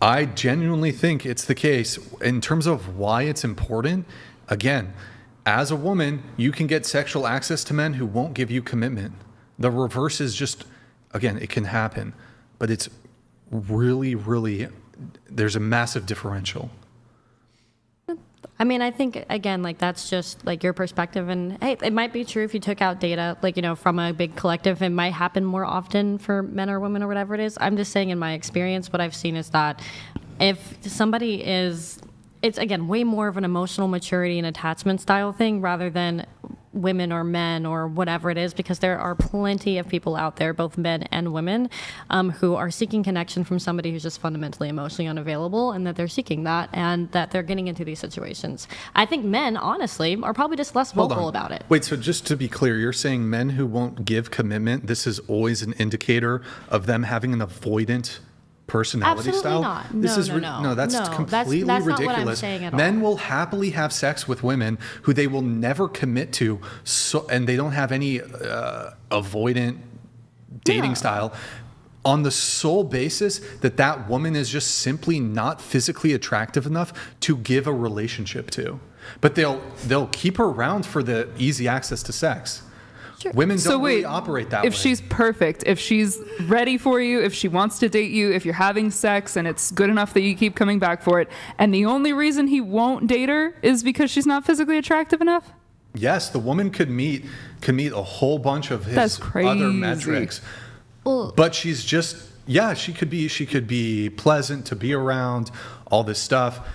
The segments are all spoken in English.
I genuinely think it's the case. In terms of why it's important, again, as a woman, you can get sexual access to men who won't give you commitment. The reverse is just, again, it can happen, but it's really, really, there's a massive differential. I mean, I think, again, like, that's just, like, your perspective. And, hey, it might be true if you took out data, like, you know, from a big collective. It might happen more often for men or women or whatever it is. I'm just saying, in my experience, what I've seen is that if somebody is, it's, again, way more of an emotional maturity and attachment style thing rather than women or men or whatever it is, because there are plenty of people out there, both men and women, who are seeking connection from somebody who's just fundamentally emotionally unavailable, and that they're seeking that, and that they're getting into these situations. I think men, honestly, are probably just less vocal about it. Wait, so just to be clear, you're saying men who won't give commitment, this is always an indicator of them having an avoidant personality Absolutely style? not. No, that's completely that's ridiculous. Not what I'm saying at all. Men will happily have sex with women who they will never commit to, and they don't have any avoidant dating style, on the sole basis that that woman is just simply not physically attractive enough to give a relationship to. But they'll keep her around for the easy access to sex. Sure. Women don't really operate that way. If she's perfect, if she's ready for you, if she wants to date you, if you're having sex and it's good enough that you keep coming back for it, and the only reason he won't date her is because she's not physically attractive enough? Yes, the woman could meet a whole bunch of his other metrics. Well, but she's just, she could be pleasant to be around, all this stuff.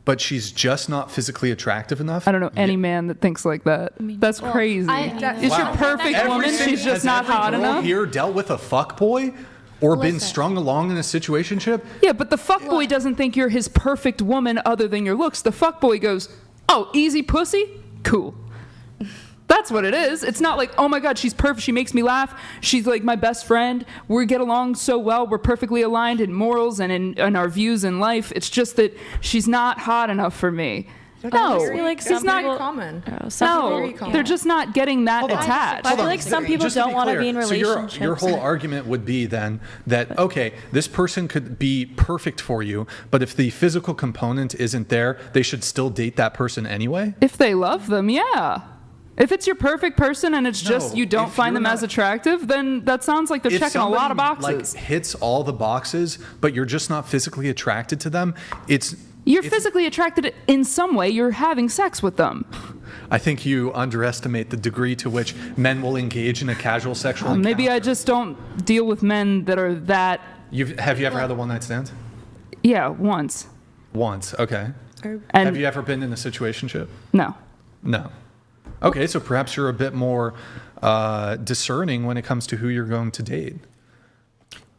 But she's just not physically attractive enough. I don't know any man that thinks like that. That's crazy. Is your perfect woman, she's just not hot enough? Here dealt with a fuckboy or been strung along in a situationship? Yeah, but the fuckboy doesn't think you're his perfect woman other than your looks. The fuckboy goes, oh, easy pussy? Cool. That's what it is. It's not like, oh my God, she's perfect. She makes me laugh. She's like my best friend. We get along so well. We're perfectly aligned in morals and in our views in life. It's just that she's not hot enough for me. No, I feel like it's not common. They're just not getting that attached. I feel like some people don't want to be in relationships. So your whole argument would be then that, okay, this person could be perfect for you, but if the physical component isn't there, they should still date that person anyway? If they love them, yeah. If it's your perfect person and it's just you don't find them as attractive, then that sounds like they're checking a lot of boxes. Like hits all the boxes, but you're just not physically attracted to them. You're physically attracted in some way. You're having sex with them. I think you underestimate the degree to which men will engage in a casual sexual encounter. Maybe I just don't deal with men that are that. Have you ever had a one-night stand? Yeah, once. Once, okay. And have you ever been in a situationship? No. No. Okay, so perhaps you're a bit more discerning when it comes to who you're going to date.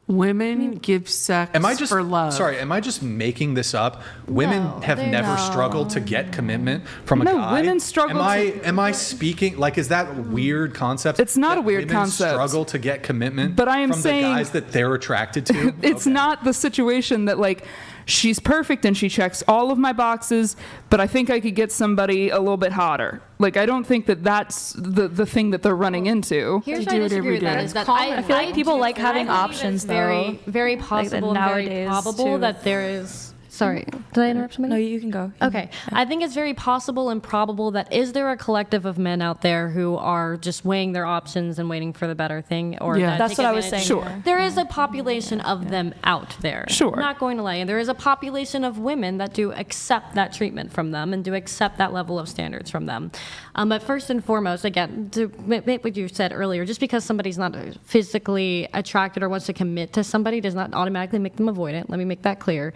Women give sex for love. Sorry, am I just making this up? Women have never struggled to get commitment from a guy. No, women struggle. Am I speaking like, is that a weird concept? It's not a weird concept. Struggle to get commitment, but I am from saying the guys that they're attracted to. It's not the situation that like she's perfect and she checks all of my boxes, but I think I could get somebody a little bit hotter. Like, I don't think that that's the thing that they're running into. Here's why I disagree with that. Is that I feel like people like having options, very, very possible and very probable that there is... Sorry, did I interrupt somebody? No, you can go. Okay. I think it's very possible and probable that is there a collective of men out there who are just weighing their options and waiting for the better thing? Or that's what I was saying. Sure. There is a population of them out there. Sure. I'm not going to lie. And there is a population of women that do accept that treatment from them and do accept that level of standards from them. But first and foremost, again, to make what you said earlier, just because somebody's not physically attracted or wants to commit to somebody does not automatically make them avoidant. Let me make that clear.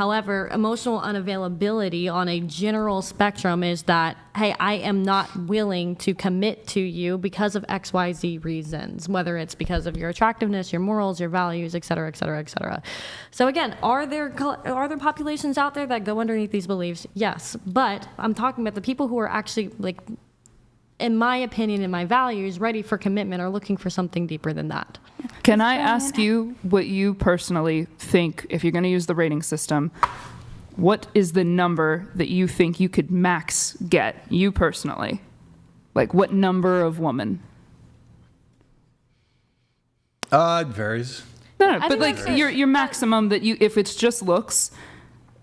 However, emotional unavailability on a general spectrum is that, hey, I am not willing to commit to you because of XYZ reasons, whether it's because of your attractiveness, your morals, your values, et cetera, et cetera, et cetera. So again, are there populations out there that go underneath these beliefs? Yes. But I'm talking about the people who are actually, like, in my opinion and my values, ready for commitment or looking for something deeper than that. Can I ask you what you personally think, if you're going to use the rating system, what is the number that you think you could max get, you personally? Like, what number of woman? It varies. No, I but think like that's your maximum that you, if it's just looks,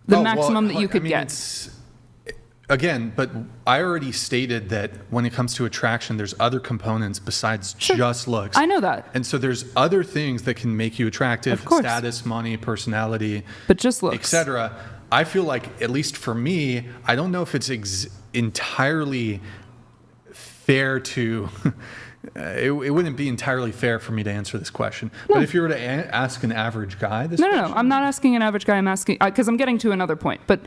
the maximum that you could get. Again, but I already stated that when it comes to attraction, there's other components besides just looks. I know that. And so there's other things that can make you attractive: Of course. status, money, personality, But just looks. etc. I feel like, at least for me, I don't know if it's entirely fair to. It wouldn't be entirely fair for me to answer this question. No. But if you were to ask an average guy, this No, question, I'm not asking an average guy. I'm asking because I'm getting to another point. But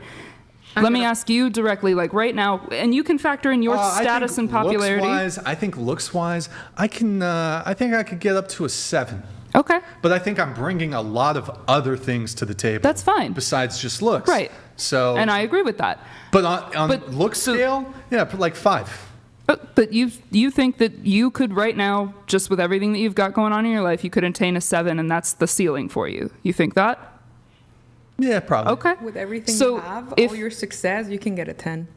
let me ask you directly, like right now, and you can factor in your status and popularity. I think looks-wise, I think I could get up to a 7. Okay. But I think I'm bringing a lot of other things to the table. That's fine. Besides just looks. Right. So. And I agree with that. But on look scale, yeah, put like 5. But you think that you could right now, just with everything that you've got going on in your life, you could attain a 7, and that's the ceiling for you. You think that? Yeah, probably. Okay. With everything So you have, if- all your success, you can get a 10.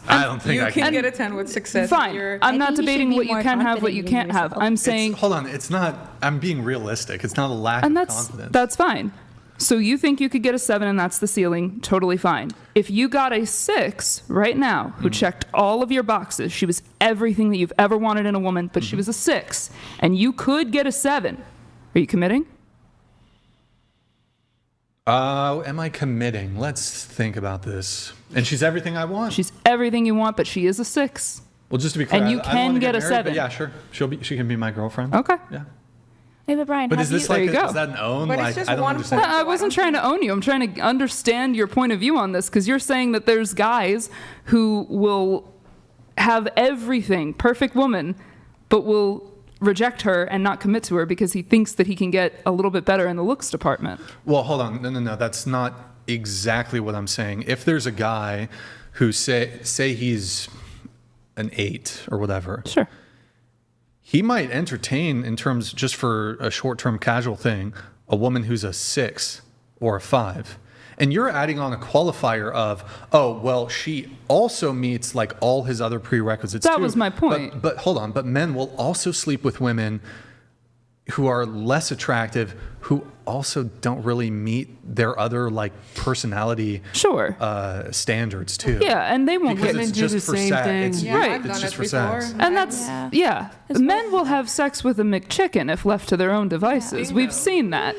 I don't think You I can can. get a 10 with success. Fine. You're- I'm not think you should debating be what you more can have, what you confident in can't have. yourself. I'm saying, Hold on, it's not. I'm being realistic. It's not a lack and of that's confidence. that's fine. So you think you could get a 7 and that's the ceiling, totally fine. If you got a 6 right now, who checked all of your boxes, she was everything that you've ever wanted in a woman, but she was a 6, and you could get a 7, are you committing? Am I committing? Let's think about this. And she's everything I want. She's everything you want, but she is a 6. Well, just to be clear, And you I don't can wanna get a married, but 7. yeah, sure. She can be my girlfriend. Okay. Yeah. Hey, but Brian, But have is this you, There like you go. is that an own? But it's Like just I don't one understand. point. I wasn't trying to own you. I'm trying to understand your point of view on this because you're saying that there's guys who will have everything, perfect woman, but will reject her and not commit to her because he thinks that he can get a little bit better in the looks department. Well, hold on. No. That's not exactly what I'm saying. If there's a guy who say he's an 8 or whatever, Sure. he might entertain, in terms just for a short-term casual thing, a woman who's a 6 or a 5. And you're adding on a qualifier of, oh, well, she also meets like all his other prerequisites That too. was my point. But hold on, but men will also sleep with women who are less attractive, who also don't really meet their other like personality Sure. standards too. Yeah, and they won't Because get Women it's do just the for same sex. thing. It's, Yeah, Right. I've it's done just it for before. sex. And that's, yeah. Men will have sex with a McChicken if left to their own devices. We've seen that.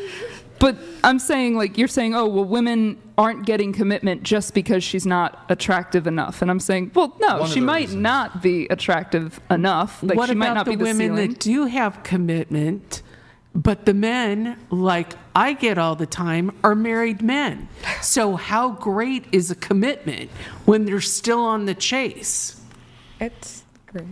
But I'm saying, like, you're saying, oh, well, women aren't getting commitment just because she's not attractive enough. And I'm saying, well, no, One of she the might reasons. not be attractive enough. Like, what she might about not the be the women ceiling. that do have commitment, but the men, like I get all the time, are married men? So how great is a commitment when they're still on the chase? It's great.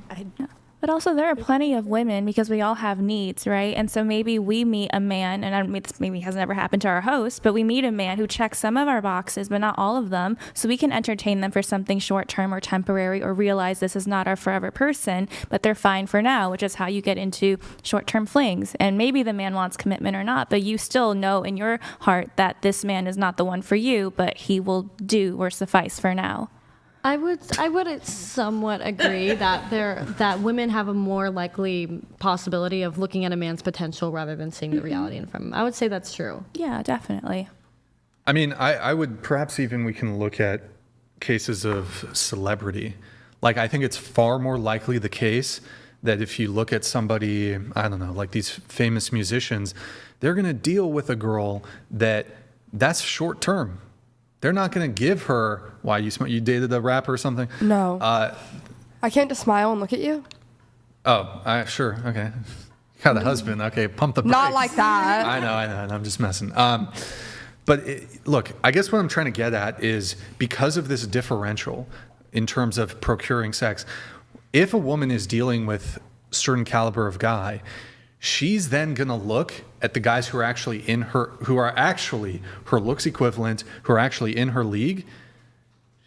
but also there are plenty of women because we all have needs, right? And so maybe we meet a man, and I mean, this maybe hasn't ever happened to our host, but we meet a man who checks some of our boxes, but not all of them. So we can entertain them for something short term or temporary, or realize this is not our forever person, but they're fine for now, which is how you get into short term flings. And maybe the man wants commitment or not, but you still know in your heart that this man is not the one for you, but he will do or suffice for now. I would somewhat agree that women have a more likely possibility of looking at a man's potential rather than seeing the reality in front of him. I would say that's true. Yeah, definitely. I mean, I would perhaps even we can look at cases of celebrity. Like, I think it's far more likely the case that if you look at somebody, I don't know, like these famous musicians, they're going to deal with a girl that's short term. They're not going to give her, why, you dated a rapper or something? No. I can't just smile and look at you. Oh, sure, okay. Got a husband, okay, pump the brakes. Not like that. I know, I'm just messing. But look, I guess what I'm trying to get at is because of this differential in terms of procuring sex, if a woman is dealing with a certain caliber of guy, she's then going to look at the guys who are actually her looks equivalent, who are actually in her league.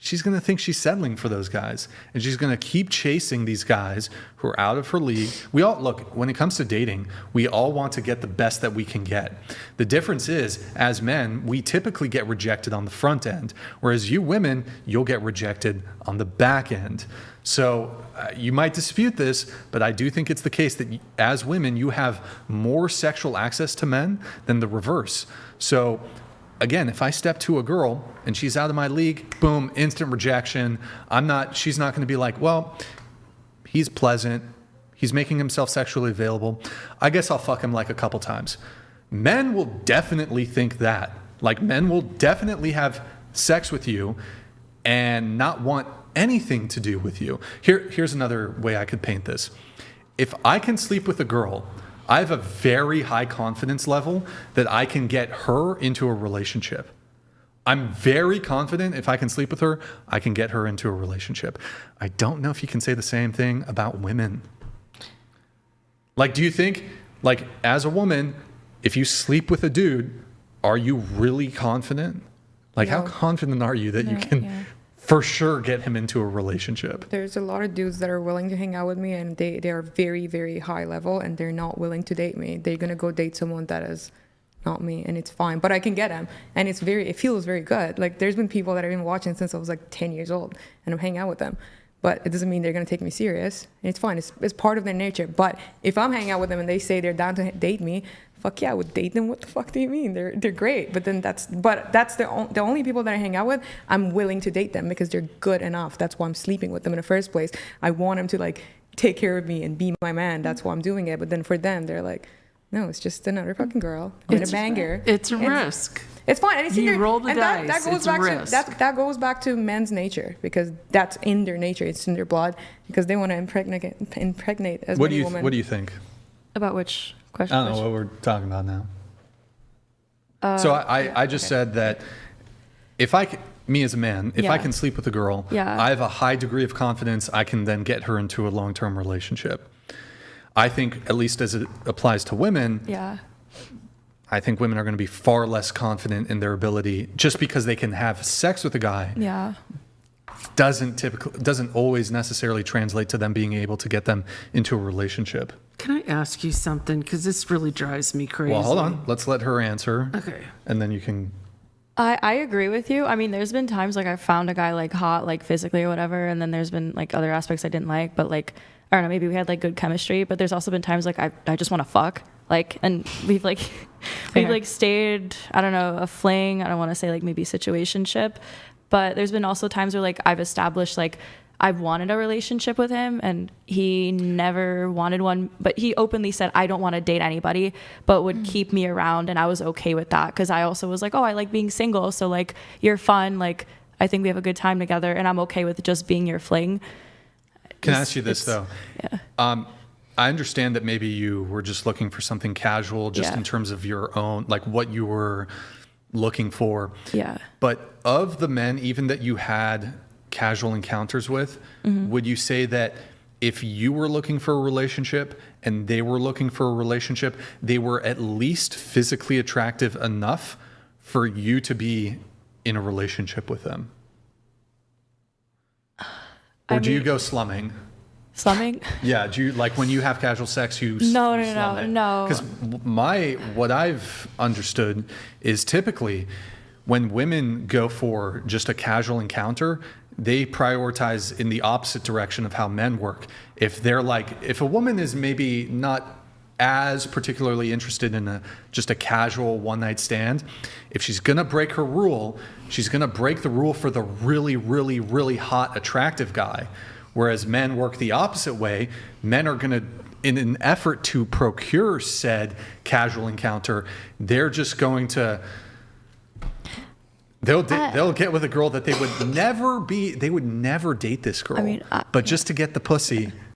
she's going to think she's settling for those guys. And she's going to keep chasing these guys who are out of her league. We all, look, when it comes to dating, we all want to get the best that we can get. The difference is, as men, we typically get rejected on the front end, whereas you women, you'll get rejected on the back end. So you might dispute this, but I do think it's the case that as women, you have more sexual access to men than the reverse. So again, if I step to a girl and she's out of my league, boom, instant rejection. She's not going to be like, well, he's pleasant. He's making himself sexually available. I guess I'll fuck him like a couple times. Men will definitely think that. Like, men will definitely have sex with you and not want anything to do with you. Here's another way I could paint this. If I can sleep with a girl, I have a very high confidence level that I can get her into a relationship. I'm very confident if I can sleep with her, I can get her into a relationship. I don't know if you can say the same thing about women. Like, do you think, like, as a woman, if you sleep with a dude, are you really confident? Like, how confident are you that you can for sure get him into a relationship? There's a lot of dudes that are willing to hang out with me, and they are very, very high level, and they're not willing to date me. They're gonna go date someone that is not me, and it's fine. But I can get him, and it feels very good. Like, there's been people that I've been watching since I was like 10 years old, and I'm hanging out with them. But it doesn't mean they're gonna take me serious. And it's fine. It's part of their nature. But if I'm hanging out with them and they say they're down to date me, fuck yeah, I would date them. What the fuck do you mean? They're great. But then that's the only people that I hang out with. I'm willing to date them because they're good enough. That's why I'm sleeping with them in the first place. I want them to like take care of me and be my man. That's why I'm doing it. But then for them, they're like, no, it's just another fucking girl. I'm a banger. It's a risk. It's fine. And it's You roll the dice. That goes It's a back risk. that goes back to men's nature, because that's in their nature. It's in their blood, because they want to impregnate as many women. What do you think? About which question? I don't know what we're talking about now. So I just said that me as a man, if I can sleep with a girl, I have a high degree of confidence I can then get her into a long-term relationship. I think, at least as it applies to women, I think women are going to be far less confident in their ability, just because they can have sex with a guy. Doesn't always necessarily translate to them being able to get them into a relationship. Can I ask you something? Because this really drives me crazy. Well, hold on. Let's let her answer. Okay. And then you can. I agree with you. I mean, there's been times like I found a guy like hot, like physically or whatever, and then there's been like other aspects I didn't like, but like, I don't know, maybe we had like good chemistry, but there's also been times like I just want to fuck. Like, and we've like stayed, I don't know, a fling. I don't want to say like maybe situationship, but there's been also times where like I've established like I've wanted a relationship with him and he never wanted one, but he openly said, I don't want to date anybody, but would keep me around. And I was okay with that, because I also was like, oh, I like being single. So like, you're fun. Like, I think we have a good time together, and I'm okay with just being your fling. Can I ask you this though? Yeah. I understand that maybe you were just looking for something casual, just in terms of your own, like what you were looking for. Yeah. But of the men, even that you had casual encounters with, would you say that if you were looking for a relationship and they were looking for a relationship, they were at least physically attractive enough for you to be in a relationship with them? Or do you go slumming? Slumming? Yeah, do you, like when you have casual sex, you No. Because what I've understood is typically when women go for just a casual encounter, they prioritize in the opposite direction of how men work. If a woman is maybe not as particularly interested in just a casual one-night stand, if she's gonna break her rule, she's gonna break the rule for the really, really, really hot, attractive guy. Whereas men work the opposite way. Men are going to, in an effort to procure said casual encounter, they're just going to, they'll get with a girl that they would never date this girl. I mean, but just to get the pussy,